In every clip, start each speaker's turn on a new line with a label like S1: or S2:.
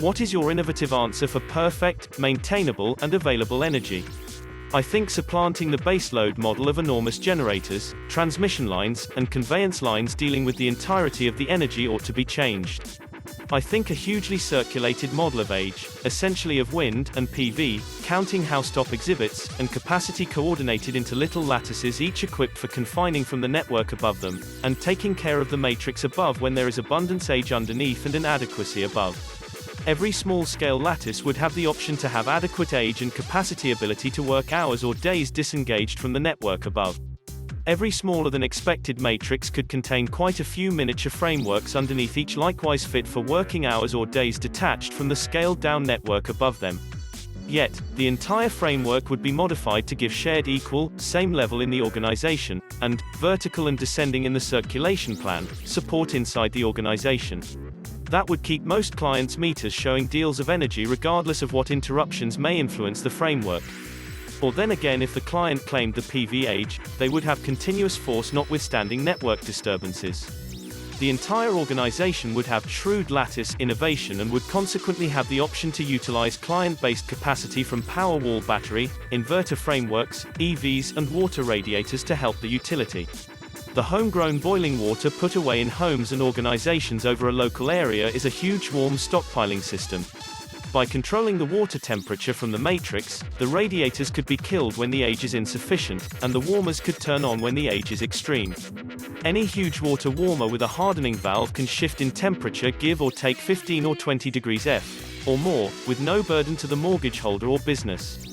S1: What is your innovative answer for perfect, maintainable, and available energy? I think supplanting the baseload model of enormous generators, transmission lines, and conveyance lines dealing with the entirety of the energy ought to be changed. I think a hugely circulated model of age, essentially of wind and PV, counting housetop exhibits, and capacity coordinated into little lattices each equipped for confining from the network above them, and taking care of the matrix above when there is abundance age underneath and inadequacy above. Every small-scale lattice would have the option to have adequate age and capacity ability to work hours or days disengaged from the network above. Every smaller than expected matrix could contain quite a few miniature frameworks underneath each, likewise fit for working hours or days detached from the scaled-down network above them. Yet, the entire framework would be modified to give shared equal, same level in the organization, and, vertical and descending in the circulation plan, support inside the organization. That would keep most clients' meters showing deals of energy regardless of what interruptions may influence the framework. Or then again, if the client claimed the PV age, they would have continuous force notwithstanding network disturbances. The entire organization would have shrewd lattice innovation and would consequently have the option to utilize client-based capacity from Powerwall battery, inverter frameworks, EVs, and water radiators to help the utility. The homegrown boiling water put away in homes and organizations over a local area is a huge warm stockpiling system. By controlling the water temperature from the matrix, the radiators could be killed when the age is insufficient, and the warmers could turn on when the age is extreme. Any huge water warmer with a hardening valve can shift in temperature, give or take 15 or 20 degrees F, or more, with no burden to the mortgage holder or business.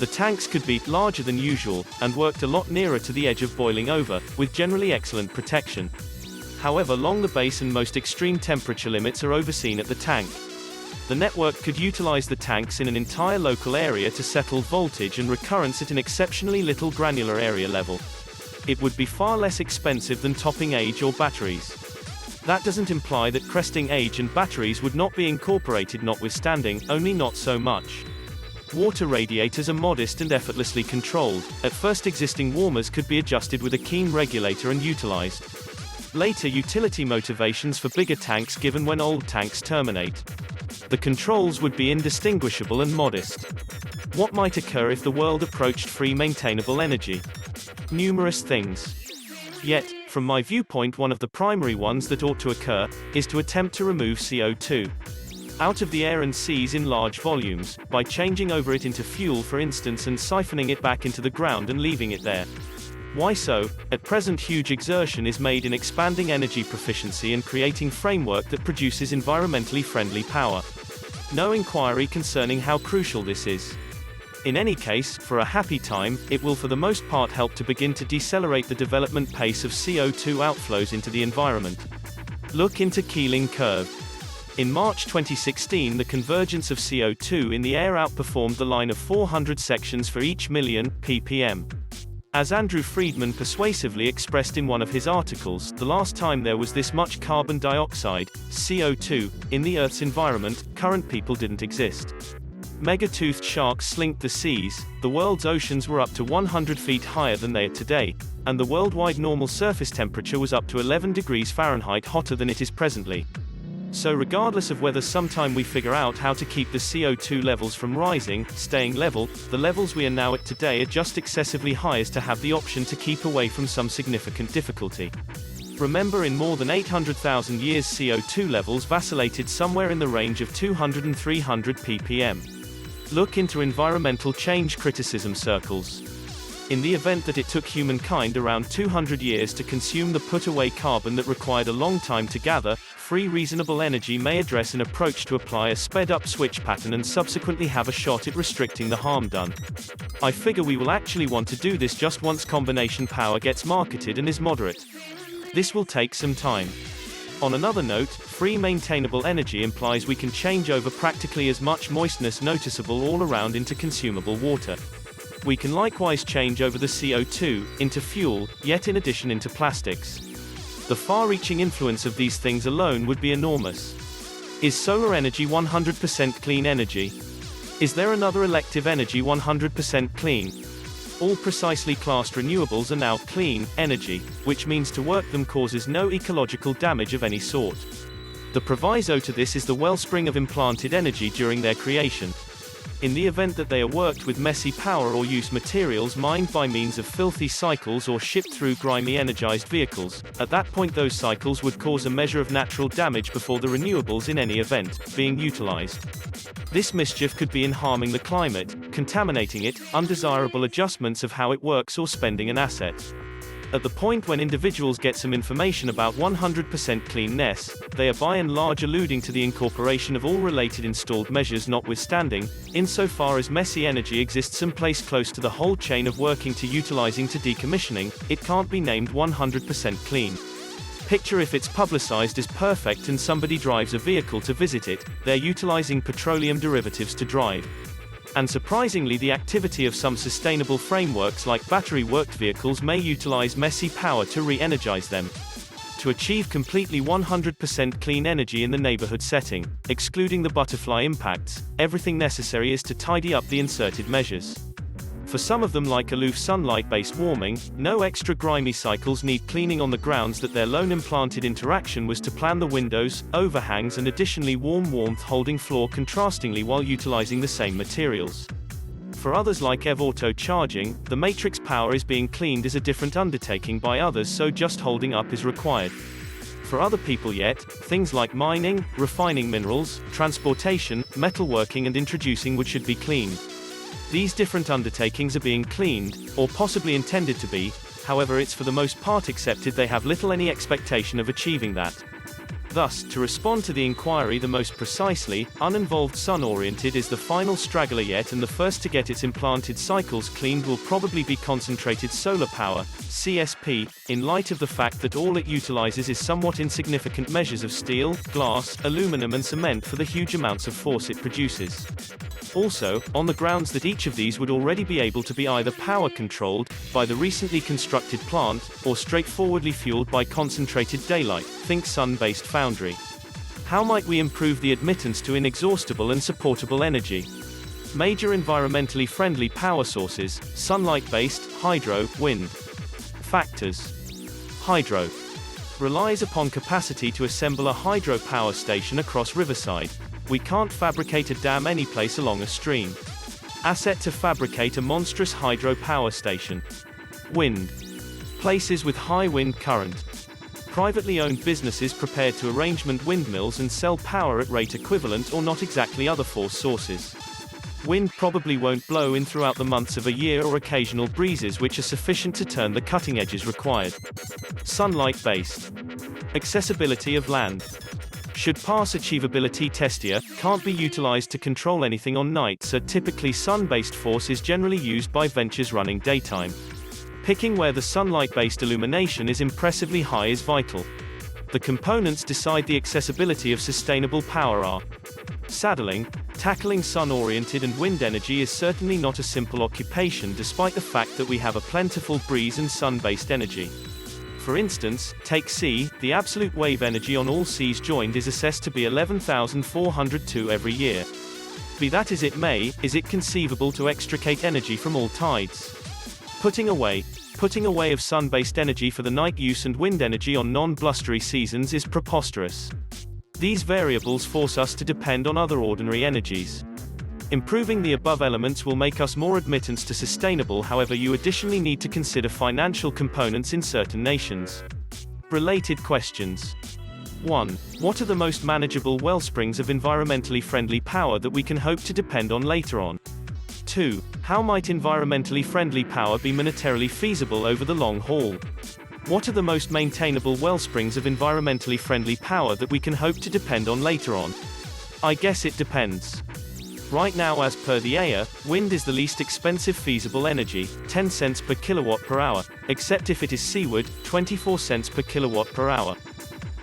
S1: The tanks could be larger than usual, and worked a lot nearer to the edge of boiling over, with generally excellent protection. However long the base and most extreme temperature limits are overseen at the tank. The network could utilize the tanks in an entire local area to settle voltage and recurrence at an exceptionally little granular area level. It would be far less expensive than topping age or batteries. That doesn't imply that cresting age and batteries would not be incorporated, notwithstanding, only not so much. Water radiators are modest and effortlessly controlled. At first, existing warmers could be adjusted with a keen regulator and utilized. Later, utility motivations for bigger tanks given when old tanks terminate. The controls would be indistinguishable and modest. What might occur if the world approached free maintainable energy? Numerous things. Yet, from my viewpoint, one of the primary ones that ought to occur is to attempt to remove CO2 out of the air and seas in large volumes, by changing over it into fuel for instance and siphoning it back into the ground and leaving it there. Why so? At present huge exertion is made in expanding energy proficiency and creating framework that produces environmentally friendly power. No inquiry concerning how crucial this is. In any case, for a happy time, it will for the most part help to begin to decelerate the development pace of CO2 outflows into the environment. Look into Keeling curve. In March 2016, the convergence of CO2 in the air outperformed the line of 400 sections for each million ppm. As Andrew Friedman persuasively expressed in one of his articles, the last time there was this much carbon dioxide, CO2, in the Earth's environment, current people didn't exist. Mega-toothed sharks slinked the seas, the world's oceans were up to 100 feet higher than they are today, and the worldwide normal surface temperature was up to 11 degrees Fahrenheit hotter than it is presently. So regardless of whether sometime we figure out how to keep the CO2 levels from rising, staying level, the levels we are now at today are just excessively high as to have the option to keep away from some significant difficulty. Remember, in more than 800,000 years CO2 levels vacillated somewhere in the range of 200 and 300 ppm. Look into environmental change criticism circles. In the event that it took humankind around 200 years to consume the put-away carbon that required a long time to gather, free reasonable energy may address an approach to apply a sped-up switch pattern and subsequently have a shot at restricting the harm done. I figure we will actually want to do this just once combination power gets marketed and is moderate. This will take some time. On another note, free maintainable energy implies we can change over practically as much moistness noticeable all around into consumable water. We can likewise change over the CO2 into fuel, yet in addition into plastics. The far-reaching influence of these things alone would be enormous. Is solar energy 100% clean energy? Is there another elective energy 100% clean? All precisely classed renewables are now clean energy, which means to work them causes no ecological damage of any sort. The proviso to this is the wellspring of implanted energy during their creation. In the event that they are worked with messy power or use materials mined by means of filthy cycles or shipped through grimy energized vehicles, at that point those cycles would cause a measure of natural damage before the renewables in any event being utilized. This mischief could be in harming the climate, contaminating it, undesirable adjustments of how it works or spending an asset. At the point when individuals get some information about 100% cleanness, they are by and large alluding to the incorporation of all related installed measures notwithstanding, insofar as messy energy exists someplace close to the whole chain of working to utilizing to decommissioning, it can't be named 100% clean. Picture if it's publicized as perfect and somebody drives a vehicle to visit it, they're utilizing petroleum derivatives to drive. And surprisingly, the activity of some sustainable frameworks like battery-worked vehicles may utilize messy power to re-energize them. To achieve completely 100% clean energy in the neighborhood setting, excluding the butterfly impacts, everything necessary is to tidy up the inserted measures. For some of them, like aloof sunlight-based warming, no extra grimy cycles need cleaning on the grounds that their lone implanted interaction was to plan the windows, overhangs and additionally warm warmth-holding floor contrastingly while utilizing the same materials. For others like EV auto charging, the matrix power is being cleaned as a different undertaking by others, so just holding up is required. For other people yet, things like mining, refining minerals, transportation, metalworking and introducing wood should be cleaned. These different undertakings are being cleaned, or possibly intended to be, however it's for the most part accepted they have little any expectation of achieving that. Thus, to respond to the inquiry the most precisely, uninvolved sun-oriented is the final straggler yet, and the first to get its implanted cycles cleaned will probably be concentrated solar power, CSP, in light of the fact that all it utilizes is somewhat insignificant measures of steel, glass, aluminum and cement for the huge amounts of force it produces. Also, on the grounds that each of these would already be able to be either power-controlled, by the recently constructed plant, or straightforwardly fueled by concentrated daylight, think sun-based foundry. How might we improve the admittance to inexhaustible and supportable energy? Major environmentally friendly power sources: sunlight-based, hydro, wind. Factors. Hydro relies upon capacity to assemble a hydro power station across riverside. We can't fabricate a dam anyplace along a stream. Asset to fabricate a monstrous hydro power station. Wind. Places with high wind current. Privately owned businesses prepared to arrangement windmills and sell power at rate equivalent or not exactly other force sources. Wind probably won't blow in throughout the months of a year, or occasional breezes which are sufficient to turn the cutting edges required. Sunlight-based. Accessibility of land. Should pass achievability test here, can't be utilized to control anything on night, so typically sun-based force is generally used by ventures running daytime. Picking where the sunlight-based illumination is impressively high is vital. The components decide the accessibility of sustainable power are. Saddling. Tackling sun-oriented and wind energy is certainly not a simple occupation, despite the fact that we have a plentiful breeze and sun-based energy. For instance, take sea, the absolute wave energy on all seas joined is assessed to be 11,402 every year. Be that as it may, is it conceivable to extricate energy from all tides? Putting away of sun-based energy for the night use and wind energy on non-blustery seasons is preposterous. These variables force us to depend on other ordinary energies. Improving the above elements will make us more admittance to sustainable, however you additionally need to consider financial components in certain nations. Related questions. 1. What are the most manageable wellsprings of environmentally friendly power that we can hope to depend on later on? 2. How might environmentally friendly power be monetarily feasible over the long haul? What are the most maintainable wellsprings of environmentally friendly power that we can hope to depend on later on? I guess it depends. Right now, as per the AIA, wind is the least expensive feasible energy, 10 cents per kilowatt per hour, except if it is seaward, 24 cents per kilowatt per hour.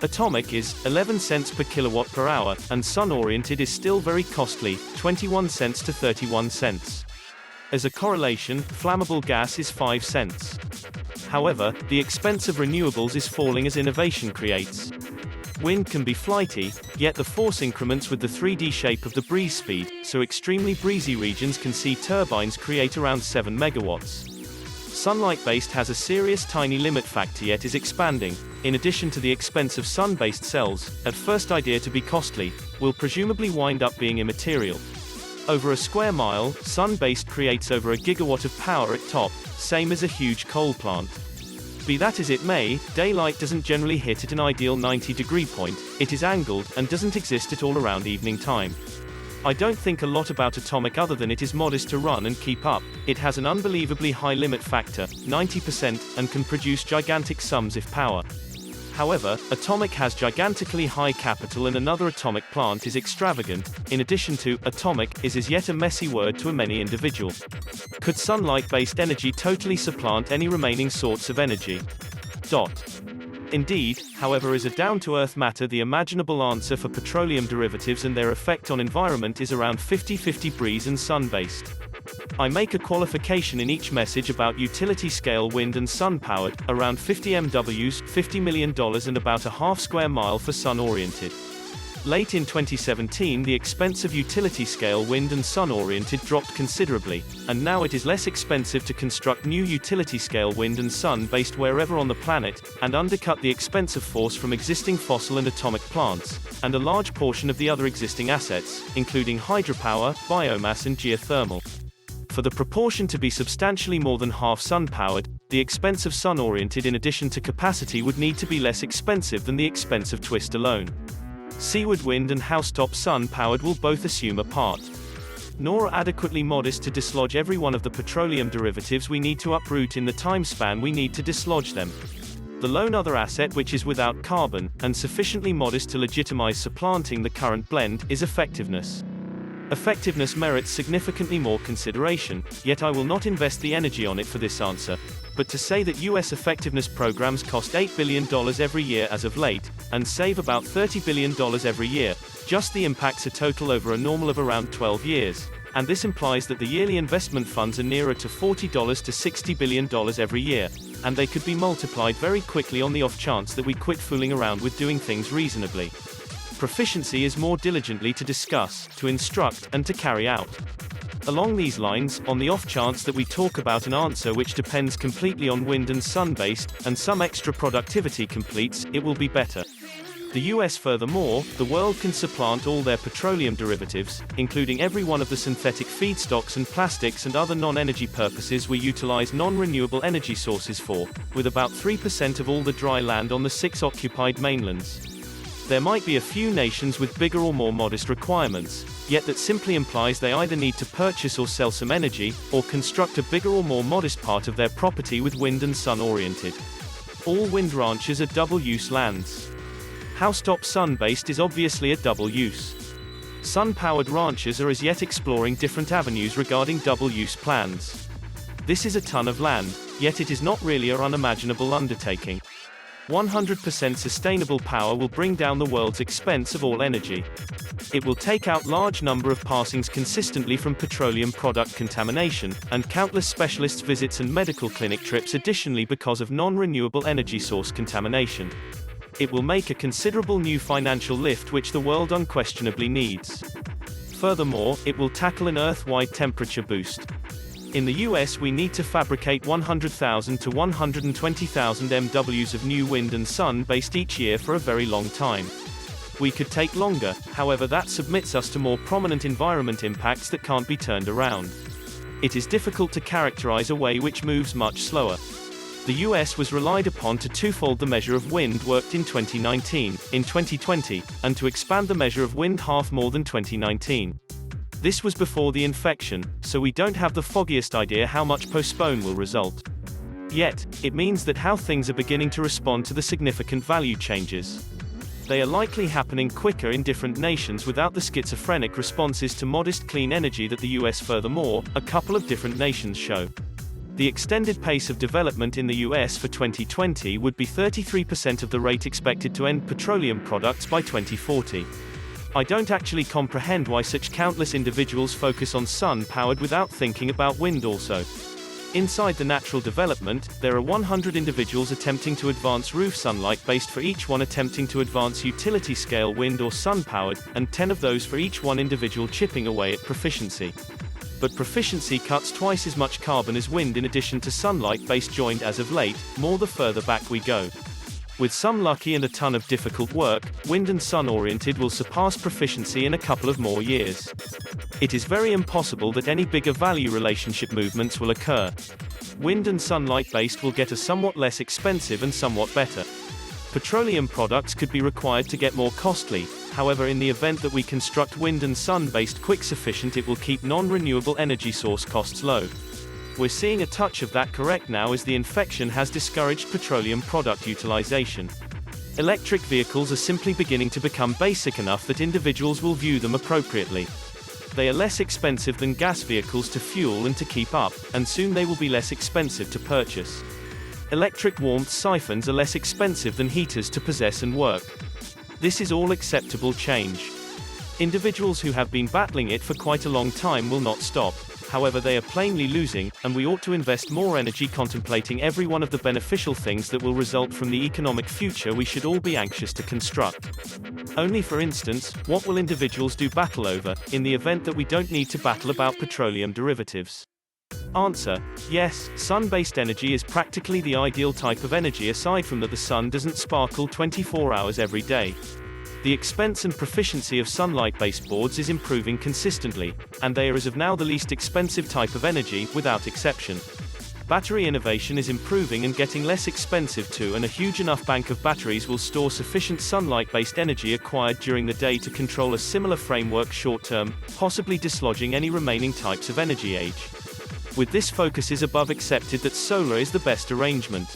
S1: Atomic is 11 cents per kilowatt per hour, and sun-oriented is still very costly, 21 cents to 31 cents. As a correlation, flammable gas is 5 cents. However, the expense of renewables is falling as innovation creates. Wind can be flighty, yet the force increments with the 3D shape of the breeze speed, so extremely breezy regions can see turbines create around 7 megawatts. Sunlight-based has a serious tiny limit factor yet is expanding. In addition to the expense of sun-based cells, at first idea to be costly, will presumably wind up being immaterial. Over a square mile, sun-based creates over a gigawatt of power at top, same as a huge coal plant. Be that as it may, daylight doesn't generally hit at an ideal 90-degree point, it is angled, and doesn't exist at all around evening time. I don't think a lot about atomic other than it is modest to run and keep up. It has an unbelievably high limit factor, 90%, and can produce gigantic sums of power. However, atomic has gigantically high capital and another atomic plant is extravagant. In addition to, atomic is as yet a messy word to a many individual. Could sunlight-based energy totally supplant any remaining sorts of energy? Indeed, however, as a down-to-earth matter, the imaginable answer for petroleum derivatives and their effect on environment is around 50-50 breeze and sun-based. I make a qualification in each message about utility-scale wind and sun-powered, around 50 MWs, $50 million and about a half square mile for sun-oriented. Late in 2017 the expense of utility-scale wind and sun-oriented dropped considerably, and now it is less expensive to construct new utility-scale wind and sun-based wherever on the planet, and undercut the expensive force from existing fossil and atomic plants, and a large portion of the other existing assets, including hydropower, biomass and geothermal. For the proportion to be substantially more than half sun-powered, the expense of sun-oriented in addition to capacity would need to be less expensive than the expense of twist alone. Seaward wind and housetop sun-powered will both assume a part. Nor are adequately modest to dislodge every one of the petroleum derivatives we need to uproot in the time span we need to dislodge them. The lone other asset which is without carbon, and sufficiently modest to legitimize supplanting the current blend, is effectiveness. Effectiveness merits significantly more consideration, yet I will not invest the energy on it for this answer. But to say that US effectiveness programs cost $8 billion every year as of late, and save about $30 billion every year, just the impacts are total over a normal of around 12 years, and this implies that the yearly investment funds are nearer to $40 to $60 billion every year, and they could be multiplied very quickly on the off chance that we quit fooling around with doing things reasonably. Proficiency is more diligently to discuss, to instruct, and to carry out. Along these lines, on the off chance that we talk about an answer which depends completely on wind and sun-based, and some extra productivity completes, it will be better. The US furthermore, the world can supplant all their petroleum derivatives, including every one of the synthetic feedstocks and plastics and other non-energy purposes we utilize non-renewable energy sources for, with about 3% of all the dry land on the 6 occupied mainlands. There might be a few nations with bigger or more modest requirements, yet that simply implies they either need to purchase or sell some energy, or construct a bigger or more modest part of their property with wind and sun-oriented. All wind ranches are double-use lands. Housetop sun-based is obviously a double-use. Sun-powered ranches are as yet exploring different avenues regarding double-use plans. This is a ton of land, yet it is not really an unimaginable undertaking. 100% sustainable power will bring down the world's expense of all energy. It will take out large number of passings consistently from petroleum product contamination, and countless specialists' visits and medical clinic trips additionally because of non-renewable energy source contamination. It will make a considerable new financial lift which the world unquestionably needs. Furthermore, it will tackle an Earth-wide temperature boost. In the US we need to fabricate 100,000 to 120,000 MWs of new wind and sun-based each year for a very long time. We could take longer, however that submits us to more prominent environment impacts that can't be turned around. It is difficult to characterize a way which moves much slower. The US was relied upon to twofold the measure of wind worked in 2019, in 2020, and to expand the measure of wind half more than 2019. This was before the infection, so we don't have the foggiest idea how much postpone will result. Yet, it means that how things are beginning to respond to the significant value changes. They are likely happening quicker in different nations without the schizophrenic responses to modest clean energy that the US furthermore, a couple of different nations show. The extended pace of development in the US for 2020 would be 33% of the rate expected to end petroleum products by 2040. I don't actually comprehend why such countless individuals focus on sun-powered without thinking about wind also. Inside the natural development, there are 100 individuals attempting to advance roof sunlight based for each one attempting to advance utility-scale wind or sun-powered, and 10 of those for each one individual chipping away at proficiency. but proficiency cuts twice as much carbon as wind in addition to sunlight-based joined as of late, more the further back we go. With some lucky and a ton of difficult work, wind and sun-oriented will surpass proficiency in a couple of more years. It is very impossible that any bigger value relationship movements will occur. Wind and sunlight-based will get a somewhat less expensive and somewhat better. Petroleum products could be required to get more costly, however in the event that we construct wind and sun-based quick sufficient it will keep non-renewable energy source costs low. We're seeing a touch of that correct now as the infection has discouraged petroleum product utilization. Electric vehicles are simply beginning to become basic enough that individuals will view them appropriately. They are less expensive than gas vehicles to fuel and to keep up, and soon they will be less expensive to purchase. Electric warmth siphons are less expensive than heaters to possess and work. This is all acceptable change. Individuals who have been battling it for quite a long time will not stop. However, they are plainly losing, and we ought to invest more energy contemplating every one of the beneficial things that will result from the economic future we should all be anxious to construct. Only for instance, what will individuals do battle over, in the event that we don't need to battle about petroleum derivatives? Answer: yes, sun-based energy is practically the ideal type of energy aside from that the sun doesn't sparkle 24 hours every day. The expense and proficiency of sunlight-based boards is improving consistently, and they are as of now the least expensive type of energy, without exception. Battery innovation is improving and getting less expensive too, and a huge enough bank of batteries will store sufficient sunlight-based energy acquired during the day to control a similar framework short-term, possibly dislodging any remaining types of energy age. With this focus is above accepted that solar is the best arrangement.